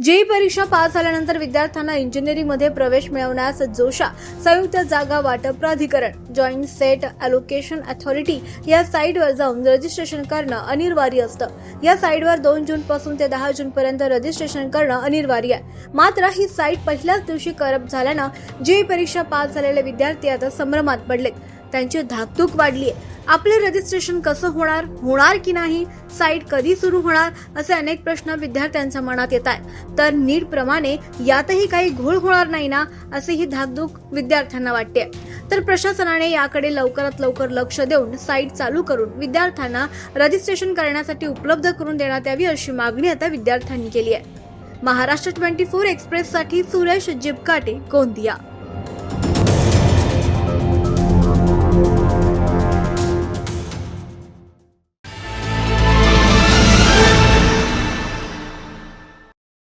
JEE परीक्षा pass झाल्यानंतर विद्यार्थ्यांना इंजिनिअरिंगमध्ये प्रवेश मिळवण्यास जोशा संयुक्त जागा वाटप प्राधिकरण जॉईंट सेट अलोकेशन अथॉरिटी या साईटवर जाऊन रजिस्ट्रेशन करणं अनिवार्य असतं। या साईटवर 2 जून पासून ते 10 जून पर्यंत रजिस्ट्रेशन करणं अनिवार्य आहे। मात्र ही साईट पहिल्याच दिवशी करप्ट झाल्यानं जेईई परीक्षा पास झालेले विद्यार्थी आता संभ्रमात पडलेत। त्यांची धाकधूक वाढली आहे। आपले रजिस्ट्रेशन कसं होणार की नाही, साईट कधी सुरू होणार, असे अनेक प्रश्न विद्यार्थ्यांच्या मनात येत आहेत। तर नीट प्रमाणे यातही काही घोळ होणार नाही ना, असे ही धाकधूक विद्यार्थ्यांना वाटते। तर प्रशासनाने याकडे लवकरात लवकर लक्ष देऊन साईट चालू करून विद्यार्थ्यांना रजिस्ट्रेशन करण्यासाठी उपलब्ध करून देण्यात यावी, अशी मागणी आता विद्यार्थ्यांनी केली आहे। महाराष्ट्र 24 एक्सप्रेससाठी सुरेश जिबकाटे, गोंदिया।